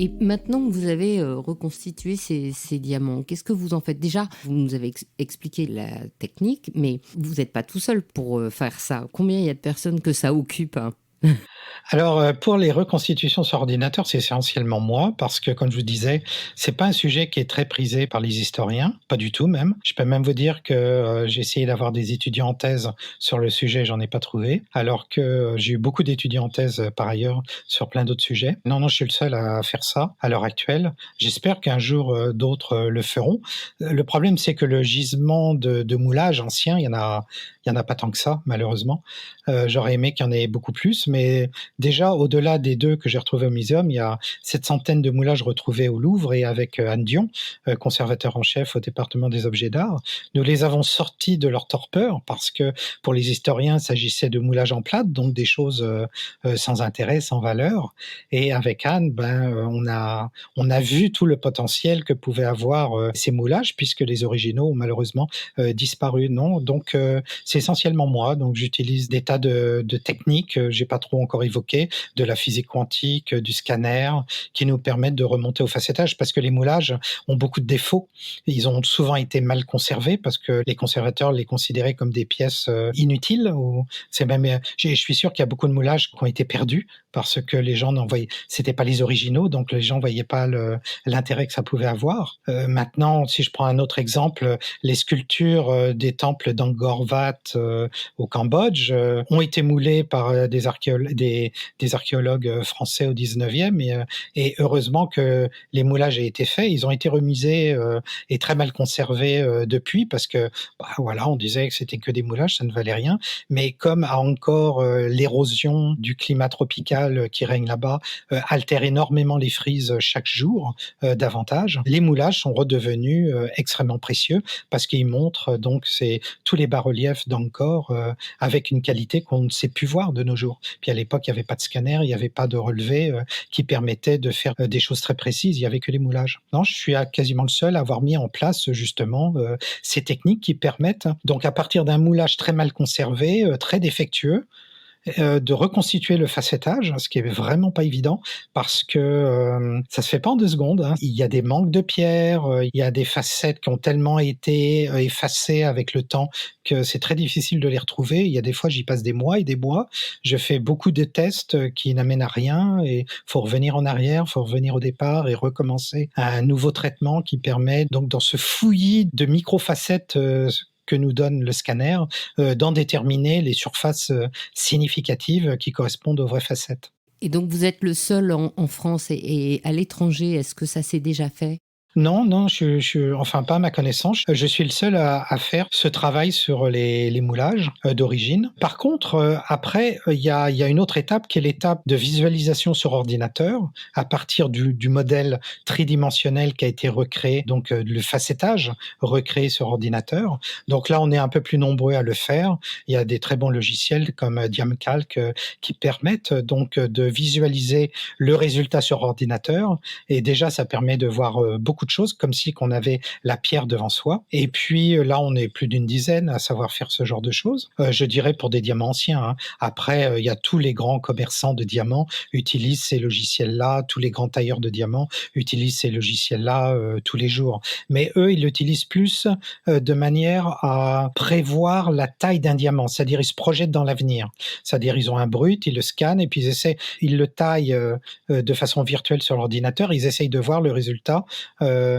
Et maintenant que vous avez reconstitué ces diamants, qu'est-ce que vous en faites? Déjà, vous nous avez expliqué la technique, mais vous n'êtes pas tout seul pour faire ça. Combien il y a de personnes que ça occupe, hein? Alors, pour les reconstitutions sur ordinateur, c'est essentiellement moi parce que, comme je vous disais, c'est pas un sujet qui est très prisé par les historiens, pas du tout même. Je peux même vous dire que, j'ai essayé d'avoir des étudiants en thèse sur le sujet, j'en ai pas trouvé, alors que j'ai eu beaucoup d'étudiants en thèse, par ailleurs, sur plein d'autres sujets. Non, je suis le seul à faire ça à l'heure actuelle. J'espère qu'un jour, d'autres, le feront. Le problème, c'est que le gisement de moulage ancien, il y en a pas tant que ça, malheureusement. J'aurais aimé qu'il y en ait beaucoup plus, mais déjà, au-delà des 2 que j'ai retrouvés au muséum, il y a cette centaine de moulages retrouvés au Louvre et avec Anne Dion, conservateur en chef au département des objets d'art. Nous les avons sortis de leur torpeur parce que pour les historiens, il s'agissait de moulages en plate, donc des choses sans intérêt, sans valeur. Et avec Anne, on a vu tout le potentiel que pouvaient avoir ces moulages puisque les originaux ont malheureusement disparu. Non, donc c'est essentiellement moi. Donc j'utilise des tas de techniques, j'ai pas trop encore évoqué, de la physique quantique, du scanner, qui nous permettent de remonter au facettage parce que les moulages ont beaucoup de défauts. Ils ont souvent été mal conservés parce que les conservateurs les considéraient comme des pièces inutiles. Ou c'est même, je suis sûr qu'il y a beaucoup de moulages qui ont été perdus parce que les gens c'était pas les originaux, donc les gens voyaient pas l'intérêt que ça pouvait avoir. Maintenant, si je prends un autre exemple, les sculptures des temples d'Angkor Wat au Cambodge ont été moulées par des archéologues français au 19e et heureusement que les moulages aient été faits. Ils ont été remisés et très mal conservés depuis parce que voilà, on disait que c'était que des moulages, ça ne valait rien. Mais comme à Angkor, l'érosion du climat tropical qui règne là-bas altère énormément les frises chaque jour davantage, les moulages sont redevenus extrêmement précieux parce qu'ils montrent donc tous les bas-reliefs d'Angkor avec une qualité qu'on ne sait plus voir de nos jours. Puis à l'époque, il n'y avait pas de scanner, il n'y avait pas de relevé qui permettait de faire des choses très précises, il n'y avait que les moulages. Non, je suis quasiment le seul à avoir mis en place justement ces techniques qui permettent, donc à partir d'un moulage très mal conservé, très défectueux, de reconstituer le facettage, ce qui est vraiment pas évident parce que ça se fait pas en 2 secondes, hein. Il y a des manques de pierres, il y a des facettes qui ont tellement été effacées avec le temps que c'est très difficile de les retrouver. Il y a des fois, j'y passe des mois et des mois. Je fais beaucoup de tests qui n'amènent à rien et faut revenir en arrière, faut revenir au départ et recommencer un nouveau traitement qui permet donc dans ce fouillis de micro-facettes que nous donne le scanner, d'en déterminer les surfaces significatives qui correspondent aux vraies facettes. Et donc vous êtes le seul en France et à l'étranger, est-ce que ça s'est déjà fait? Non, enfin pas à ma connaissance. Je suis le seul à faire ce travail sur les moulages d'origine. Par contre, après, il y a une autre étape qui est l'étape de visualisation sur ordinateur à partir du modèle tridimensionnel qui a été recréé, donc le facettage recréé sur ordinateur. Donc là, on est un peu plus nombreux à le faire. Il y a des très bons logiciels comme Diamcalc qui permettent donc de visualiser le résultat sur ordinateur. Et déjà, ça permet de voir beaucoup de choses, comme si qu'on avait la pierre devant soi. Et puis là, on est plus d'une dizaine à savoir faire ce genre de choses. Je dirais pour des diamants anciens, hein. Après, il y a tous les grands commerçants de diamants utilisent ces logiciels-là, tous les grands tailleurs de diamants utilisent ces logiciels-là tous les jours. Mais eux, ils l'utilisent plus de manière à prévoir la taille d'un diamant, c'est-à-dire ils se projettent dans l'avenir. C'est-à-dire ils ont un brut, ils le scannent et puis ils le taillent de façon virtuelle sur l'ordinateur, ils essayent de voir le résultat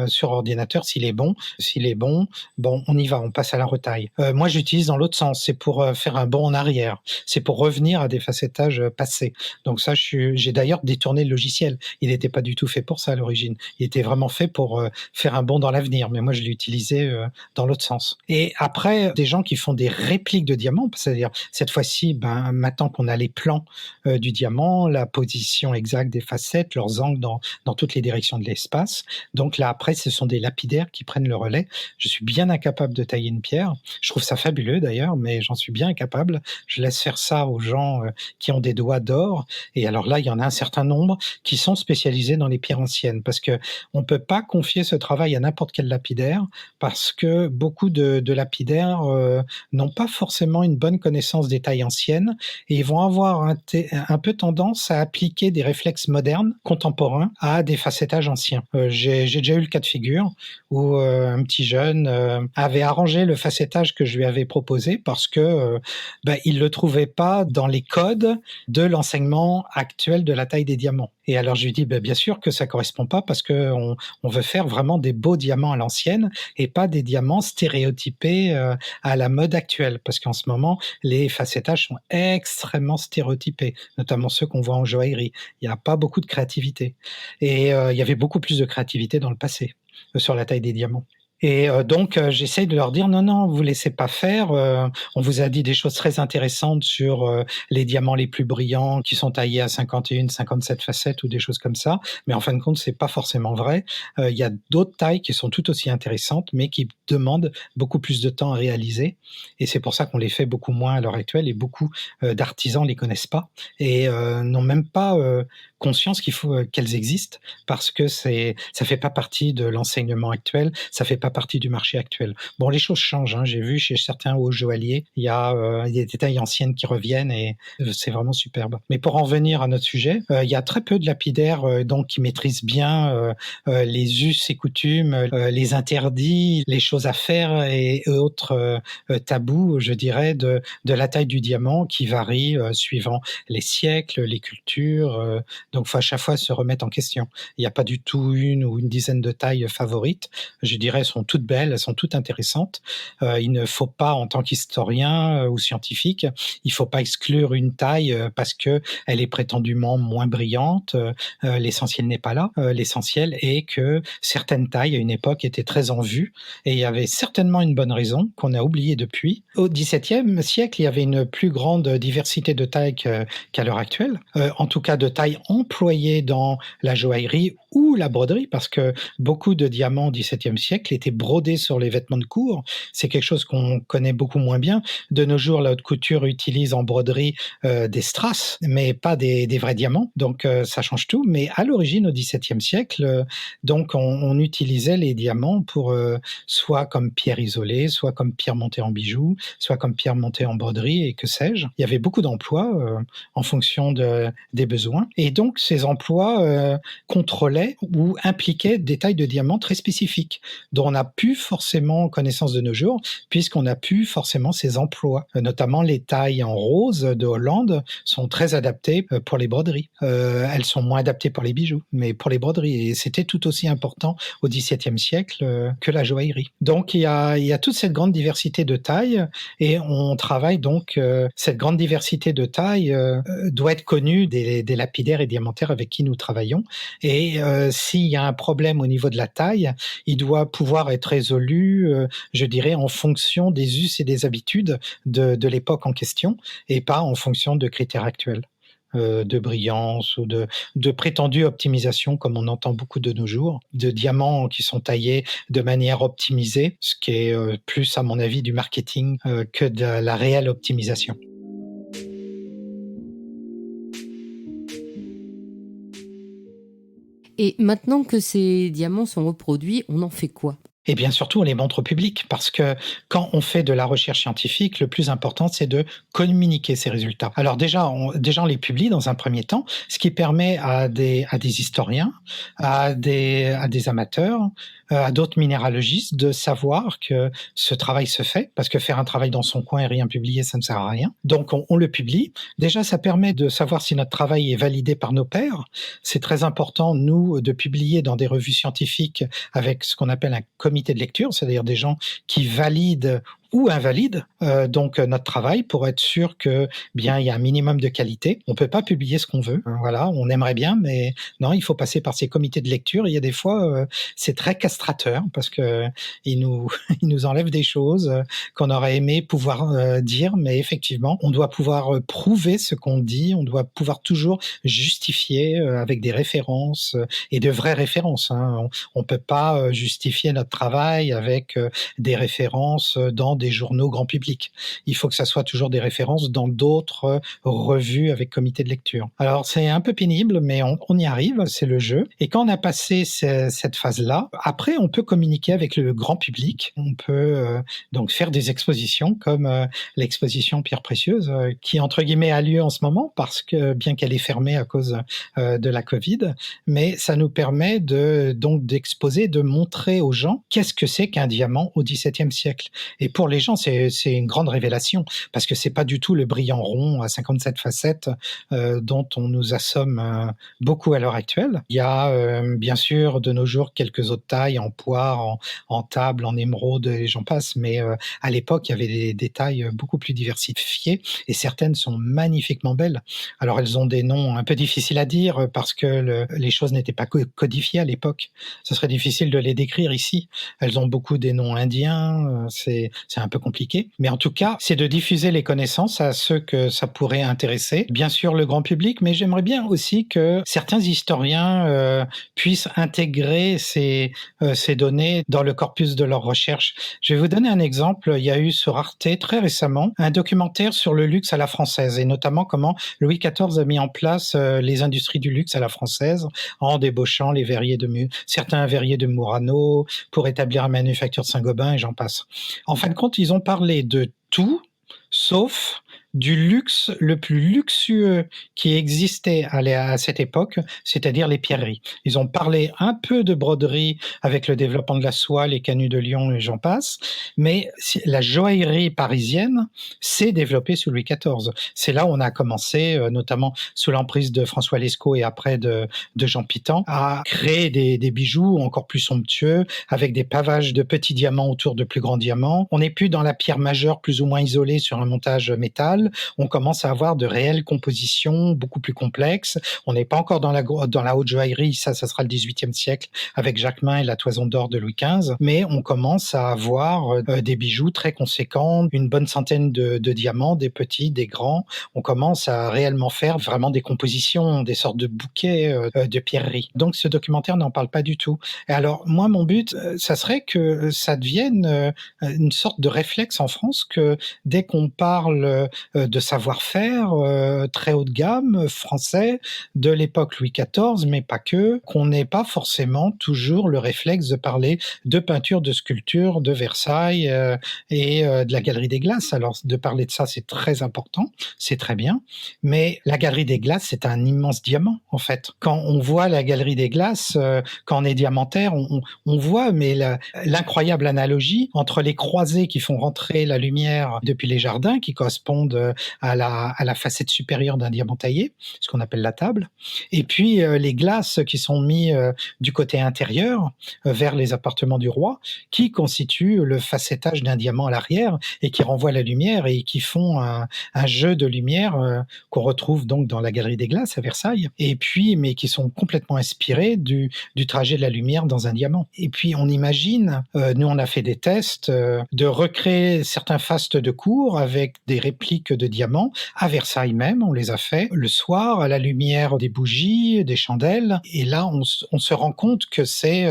sur ordinateur s'il est bon. S'il est bon, on y va, on passe à la retaille. Moi, j'utilise dans l'autre sens, c'est pour faire un bond en arrière. C'est pour revenir à des facettages passés. Donc ça, j'ai d'ailleurs détourné le logiciel. Il n'était pas du tout fait pour ça à l'origine. Il était vraiment fait pour faire un bond dans l'avenir. Mais moi, je l'ai utilisé dans l'autre sens. Et après, des gens qui font des répliques de diamants, c'est-à-dire cette fois-ci, maintenant qu'on a les plans du diamant, la position exacte des facettes, leurs angles dans toutes les directions de l'espace. Donc là, après, ce sont des lapidaires qui prennent le relais. Je suis bien incapable de tailler une pierre. Je trouve ça fabuleux d'ailleurs, mais j'en suis bien incapable. Je laisse faire ça aux gens qui ont des doigts d'or. Et alors là, il y en a un certain nombre qui sont spécialisés dans les pierres anciennes, parce que on peut pas confier ce travail à n'importe quel lapidaire, parce que beaucoup de lapidaires n'ont pas forcément une bonne connaissance des tailles anciennes, et ils vont avoir un peu tendance à appliquer des réflexes modernes, contemporains, à des facettages anciens. J'ai déjà eu le cas de figure où un petit jeune avait arrangé le facettage que je lui avais proposé parce que il le trouvait pas dans les codes de l'enseignement actuel de la taille des diamants. Et alors je lui dis bien sûr que ça correspond pas, parce que on veut faire vraiment des beaux diamants à l'ancienne et pas des diamants stéréotypés à la mode actuelle, parce qu'en ce moment les facettages sont extrêmement stéréotypés, notamment ceux qu'on voit en joaillerie. Il y a pas beaucoup de créativité, et il y avait beaucoup plus de créativité dans le passé sur la taille des diamants. Et donc j'essaye de leur dire: «Non, non, vous laissez pas faire, on vous a dit des choses très intéressantes sur les diamants les plus brillants qui sont taillés à 51, 57 facettes ou des choses comme ça, mais en fin de compte, c'est pas forcément vrai. Il y a d'autres tailles qui sont tout aussi intéressantes, mais qui demandent beaucoup plus de temps à réaliser, et c'est pour ça qu'on les fait beaucoup moins à l'heure actuelle, et beaucoup d'artisans les connaissent pas et n'ont même pas conscience qu'elles existent, parce que ça fait pas partie de l'enseignement actuel, ça fait pas partie du marché actuel. Bon, les choses changent, hein. J'ai vu chez certains hauts joailliers, il y a des tailles anciennes qui reviennent, et c'est vraiment superbe. Mais pour en venir à notre sujet, il y a très peu de lapidaires donc qui maîtrisent bien les us et coutumes, les interdits, les choses à faire et autres tabous, je dirais, de la taille du diamant, qui varient suivant les siècles, les cultures. Donc, faut à chaque fois se remettre en question. Il n'y a pas du tout une ou une dizaine de tailles favorites. Je dirais, elles sont toutes belles, elles sont toutes intéressantes. Il ne faut pas, en tant qu'historien ou scientifique, il faut pas exclure une taille parce que elle est prétendument moins brillante. L'essentiel n'est pas là. L'essentiel est que certaines tailles, à une époque, étaient très en vue, et il y avait certainement une bonne raison qu'on a oubliée depuis. Au XVIIe siècle, il y avait une plus grande diversité de tailles qu'à l'heure actuelle. En tout cas, de tailles employées dans la joaillerie ou la broderie, parce que beaucoup de diamants au XVIIe siècle étaient brodés sur les vêtements de cour. C'est quelque chose qu'on connaît beaucoup moins bien. De nos jours, la haute couture utilise en broderie des strass, mais pas des vrais diamants. Donc ça change tout. Mais à l'origine, au XVIIe siècle, donc on utilisait les diamants pour soit comme pierre isolée, soit comme pierre montée en bijoux, soit comme pierre montée en broderie, et que sais-je. Il y avait beaucoup d'emplois en fonction des besoins. Et donc ces emplois contrôlaient ou impliquaient des tailles de diamants très spécifiques, dont on n'a plus forcément connaissance de nos jours, puisqu'on n'a plus forcément ces emplois. Notamment les tailles en rose de Hollande sont très adaptées pour les broderies. Elles sont moins adaptées pour les bijoux, mais pour les broderies. Et c'était tout aussi important au XVIIe siècle que la joaillerie. Donc il y a toute cette grande diversité de tailles, et on travaille donc, cette grande diversité de tailles doit être connue des lapidaires et diamantaires avec qui nous travaillons. Et s'il y a un problème au niveau de la taille, il doit pouvoir être résolu, je dirais, en fonction des us et des habitudes de l'époque en question, et pas en fonction de critères actuels, de brillance ou de prétendue optimisation, comme on entend beaucoup de nos jours, de diamants qui sont taillés de manière optimisée, ce qui est plus, à mon avis, du marketing que de la réelle optimisation. Et maintenant que ces diamants sont reproduits, on en fait quoi? Et bien surtout, on les montre au public, parce que quand on fait de la recherche scientifique, le plus important, c'est de communiquer ces résultats. Alors déjà, on les publie dans un premier temps, ce qui permet à des historiens, à des amateurs, à d'autres minéralogistes de savoir que ce travail se fait, parce que faire un travail dans son coin et rien publier, ça ne sert à rien. Donc on le publie. Déjà, ça permet de savoir si notre travail est validé par nos pairs. C'est très important, nous, de publier dans des revues scientifiques avec ce qu'on appelle un comité de lecture, c'est-à-dire des gens qui valident ou invalide donc notre travail pour être sûr que bien il y a un minimum de qualité. On peut pas publier ce qu'on veut. Voilà, on aimerait bien, mais non, il faut passer par ces comités de lecture. Il y a des fois, c'est très castrateur parce que ils nous ils nous enlèvent des choses qu'on aurait aimé pouvoir dire, mais effectivement, on doit pouvoir prouver ce qu'on dit. On doit pouvoir toujours justifier avec des références et de vraies références. Hein. On peut pas justifier notre travail avec des références dans des journaux grand public. Il faut que ça soit toujours des références dans d'autres revues avec comité de lecture. Alors c'est un peu pénible, mais on y arrive, c'est le jeu. Et quand on a passé cette phase-là, après on peut communiquer avec le grand public. On peut donc faire des expositions comme l'exposition Pierres précieuses, qui entre guillemets a lieu en ce moment parce que bien qu'elle est fermée à cause de la Covid, mais ça nous permet donc d'exposer, de montrer aux gens qu'est-ce que c'est qu'un diamant au XVIIe siècle. Et pour les gens, c'est une grande révélation parce que c'est pas du tout le brillant rond à 57 facettes dont on nous assomme beaucoup à l'heure actuelle. Il y a bien sûr de nos jours quelques autres tailles en poire, en table, en émeraude et j'en passe, mais à l'époque il y avait des tailles beaucoup plus diversifiées et certaines sont magnifiquement belles. Alors elles ont des noms un peu difficiles à dire parce que les choses n'étaient pas codifiées à l'époque. Ce serait difficile de les décrire ici. Elles ont beaucoup des noms indiens, c'est un peu compliqué. Mais en tout cas, c'est de diffuser les connaissances à ceux que ça pourrait intéresser. Bien sûr, le grand public, mais j'aimerais bien aussi que certains historiens puissent intégrer ces données dans le corpus de leurs recherches. Je vais vous donner un exemple. Il y a eu sur Arte très récemment un documentaire sur le luxe à la française et notamment comment Louis XIV a mis en place les industries du luxe à la française en débauchant les verriers certains verriers de Murano pour établir la manufacture de Saint-Gobain et j'en passe. En fin de compte, ils ont parlé de tout sauf du luxe le plus luxueux qui existait à cette époque, c'est-à-dire les pierreries. Ils ont parlé un peu de broderie avec le développement de la soie, les canuts de Lyon et j'en passe, mais la joaillerie parisienne s'est développée sous Louis XIV. C'est là où on a commencé, notamment sous l'emprise de François Lescaut et après de Jean Pitan, à créer des bijoux encore plus somptueux avec des pavages de petits diamants autour de plus grands diamants. On n'est plus dans la pierre majeure plus ou moins isolée sur un montage métal. On commence à avoir de réelles compositions beaucoup plus complexes. On n'est pas encore dans la haute joaillerie, ça sera le XVIIIe siècle avec Jacquemin et la toison d'or de Louis XV, mais on commence à avoir des bijoux très conséquents, une bonne centaine de diamants, des petits, des grands. On commence à réellement faire vraiment des compositions, des sortes de bouquets de pierreries. Donc ce documentaire n'en parle pas du tout. Et alors moi, mon but, ça serait que ça devienne une sorte de réflexe en France que dès qu'on parle de savoir-faire très haut de gamme français de l'époque Louis XIV, mais pas que, qu'on n'ait pas forcément toujours le réflexe de parler de peinture, de sculpture, de Versailles et de la Galerie des Glaces. Alors de parler de ça, c'est très important, c'est très bien, mais la Galerie des Glaces, c'est un immense diamant en fait. Quand on voit la Galerie des Glaces, quand on est diamantaire, on voit mais l'incroyable analogie entre les croisées qui font rentrer la lumière depuis les jardins, qui correspondent à la facette supérieure d'un diamant taillé, ce qu'on appelle la table, et puis les glaces qui sont mis du côté intérieur vers les appartements du roi, qui constituent le facettage d'un diamant à l'arrière et qui renvoient la lumière et qui font un jeu de lumière qu'on retrouve donc dans la Galerie des Glaces à Versailles, et puis mais qui sont complètement inspirés du trajet de la lumière dans un diamant. Et puis on imagine, nous on a fait des tests, de recréer certains fastes de cour avec des répliques de diamants à Versailles même, on les a fait le soir à la lumière des bougies, des chandelles, et là on se rend compte que c'est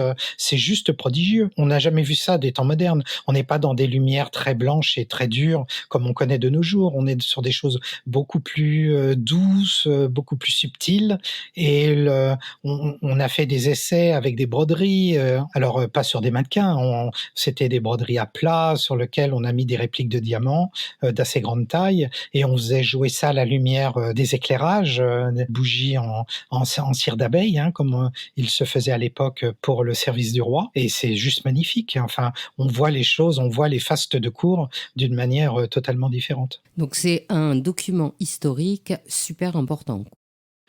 juste prodigieux. On n'a jamais vu ça des temps modernes. On n'est pas dans des lumières très blanches et très dures comme on connaît de nos jours. On est sur des choses beaucoup plus douces, beaucoup plus subtiles, et on a fait des essais avec des broderies, alors pas sur des mannequins, c'était des broderies à plat sur lesquelles on a mis des répliques de diamants d'assez grande taille, et on faisait jouer ça à la lumière des éclairages, des bougies en cire d'abeille, hein, comme il se faisait à l'époque pour le service du roi, et c'est juste magnifique. Enfin, on voit les choses, on voit les fastes de cour d'une manière totalement différente. Donc c'est un document historique super important.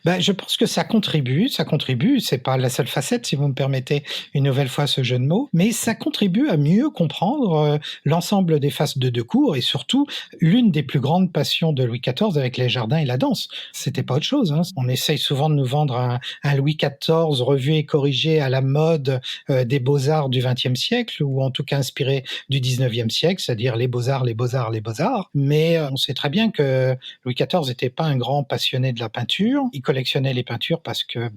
Je pense que ça contribue, c'est pas la seule facette, si vous me permettez une nouvelle fois ce jeu de mots, mais ça contribue à mieux comprendre, l'ensemble des faces de deux cours et surtout l'une des plus grandes passions de Louis XIV avec les jardins et la danse. C'était pas autre chose, hein. On essaye souvent de nous vendre un Louis XIV revu et corrigé à la mode, des beaux-arts du XXe siècle ou en tout cas inspiré du XIXe siècle, c'est-à-dire les beaux-arts, les beaux-arts, les beaux-arts. Mais, on sait très bien que Louis XIV n'était pas un grand passionné de la peinture. Il collectionnait les peintures parce que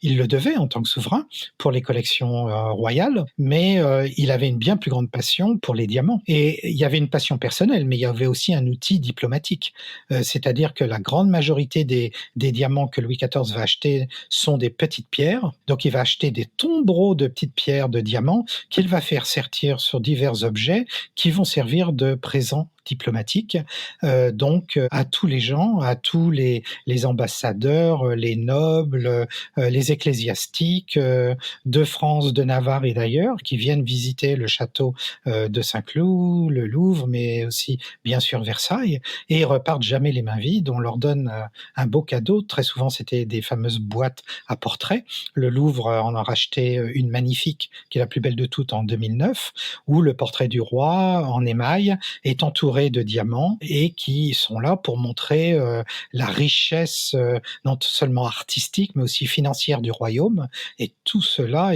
il le devait en tant que souverain pour les collections royales, mais il avait une bien plus grande passion pour les diamants. Et il y avait une passion personnelle, mais il y avait aussi un outil diplomatique. C'est-à-dire que la grande majorité des diamants que Louis XIV va acheter sont des petites pierres. Donc il va acheter des tombereaux de petites pierres de diamants qu'il va faire sertir sur divers objets qui vont servir de présents diplomatiques, donc à tous les gens, à tous les ambassadeurs, les nobles, les ecclésiastiques de France, de Navarre et d'ailleurs, qui viennent visiter le château de Saint-Cloud, le Louvre, mais aussi bien sûr Versailles, et ils repartent jamais les mains vides. On leur donne un beau cadeau. Très souvent, c'était des fameuses boîtes à portraits. Le Louvre en a racheté une magnifique, qui est la plus belle de toutes en 2009, où le portrait du roi en émail est entouré de diamants et qui sont là pour montrer la richesse non seulement artistique mais aussi financière du royaume. Et tout cela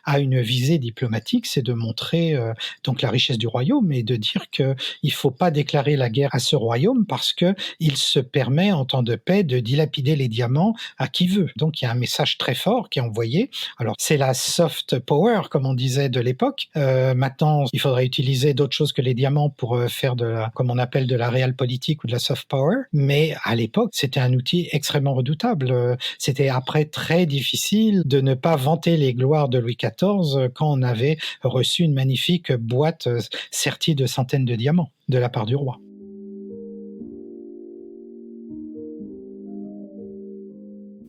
a une visée diplomatique, c'est de montrer donc la richesse du royaume et de dire qu'il ne faut pas déclarer la guerre à ce royaume parce qu'il se permet en temps de paix de dilapider les diamants à qui veut. Donc il y a un message très fort qui est envoyé. Alors c'est la soft power comme on disait de l'époque. Maintenant il faudrait utiliser d'autres choses que les diamants pour faire comme on appelle de la réelle politique ou de la soft power, mais à l'époque, c'était un outil extrêmement redoutable. C'était après très difficile de ne pas vanter les gloires de Louis XIV quand on avait reçu une magnifique boîte sertie de centaines de diamants de la part du roi.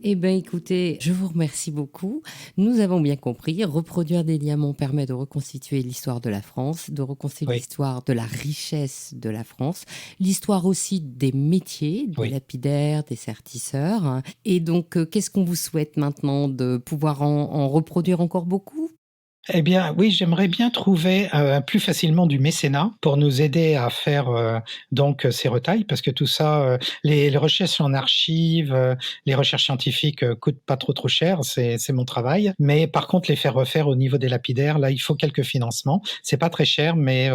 Eh bien, écoutez, je vous remercie beaucoup. Nous avons bien compris, reproduire des diamants permet de reconstituer l'histoire de la France, de reconstituer l'histoire de la richesse de la France, l'histoire aussi des métiers, des lapidaires, des sertisseurs. Et donc, qu'est-ce qu'on vous souhaite maintenant? De pouvoir en reproduire encore beaucoup? Eh bien, oui, j'aimerais bien trouver plus facilement du mécénat pour nous aider à faire donc ces retailles, parce que tout ça, les recherches en archives, les recherches scientifiques coûtent pas trop cher, c'est mon travail. Mais par contre, les faire refaire au niveau des lapidaires, là, il faut quelques financements. C'est pas très cher, mais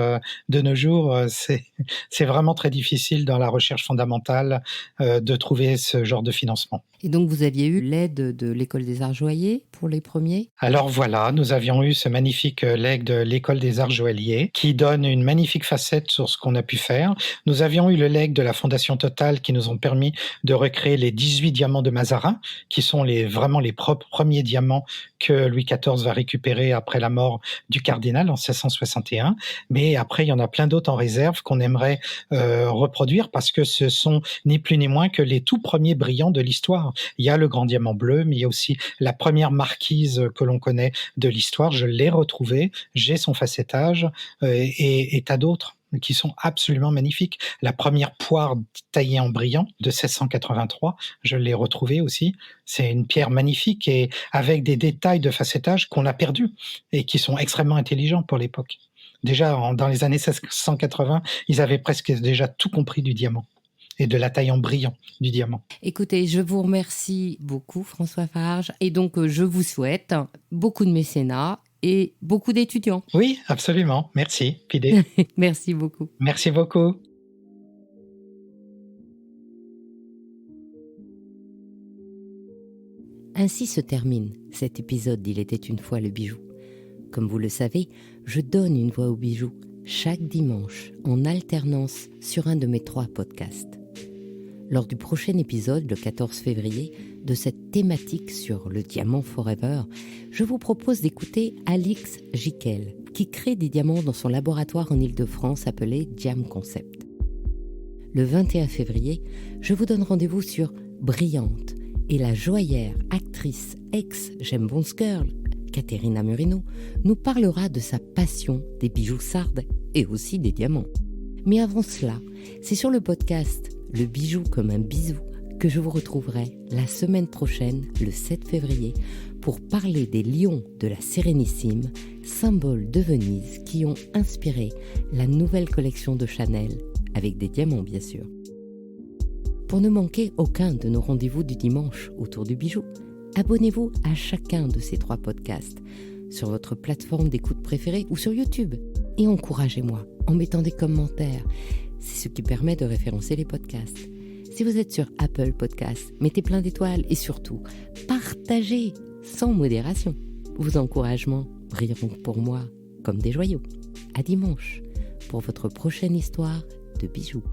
de nos jours, c'est vraiment très difficile dans la recherche fondamentale de trouver ce genre de financement. Et donc, vous aviez eu l'aide de l'École des Arts Joailliers pour les premiers? Alors voilà, nous avions eu ce magnifique legs de l'École des Arts Joailliers qui donne une magnifique facette sur ce qu'on a pu faire. Nous avions eu le legs de la Fondation Total qui nous ont permis de recréer les 18 diamants de Mazarin, qui sont vraiment les premiers diamants que Louis XIV va récupérer après la mort du cardinal en 1661. Mais après, il y en a plein d'autres en réserve qu'on aimerait reproduire parce que ce sont ni plus ni moins que les tout premiers brillants de l'histoire. Il y a le grand diamant bleu, mais il y a aussi la première marquise que l'on connaît de l'histoire. Je l'ai retrouvée, j'ai son facettage et tas d'autres qui sont absolument magnifiques. La première poire taillée en brillant de 1683, je l'ai retrouvée aussi. C'est une pierre magnifique et avec des détails de facettage qu'on a perdus et qui sont extrêmement intelligents pour l'époque. Déjà, dans les années 1680, ils avaient presque déjà tout compris du diamant et de la taille en brillant du diamant. Écoutez, je vous remercie beaucoup, François Farge. Et donc, je vous souhaite beaucoup de mécénat et beaucoup d'étudiants. Oui, absolument. Merci, Pidé. Merci beaucoup. Merci beaucoup. Ainsi se termine cet épisode d'Il était une fois le bijou. Comme vous le savez, je donne une voix au bijou chaque dimanche en alternance sur un de mes 3 podcasts. Lors du prochain épisode, le 14 février, de cette thématique sur le diamant forever, je vous propose d'écouter Alix Jiquel, qui crée des diamants dans son laboratoire en Île-de-France appelé Diam Concept. Le 21 février, je vous donne rendez-vous sur Brillante et la joaillère, actrice, ex-J'aime Bones Girl, Caterina Murino, nous parlera de sa passion des bijoux sardes et aussi des diamants. Mais avant cela, c'est sur le podcast Le bijou comme un bisou que je vous retrouverai la semaine prochaine, le 7 février, pour parler des lions de la Sérénissime, symbole de Venise qui ont inspiré la nouvelle collection de Chanel, avec des diamants bien sûr. Pour ne manquer aucun de nos rendez-vous du dimanche autour du bijou, abonnez-vous à chacun de ces 3 podcasts sur votre plateforme d'écoute préférée ou sur YouTube. Et encouragez-moi en mettant des commentaires. C'est ce qui permet de référencer les podcasts. Si vous êtes sur Apple Podcasts, mettez plein d'étoiles et surtout, partagez sans modération. Vos encouragements brilleront pour moi comme des joyaux. À dimanche pour votre prochaine histoire de bijoux.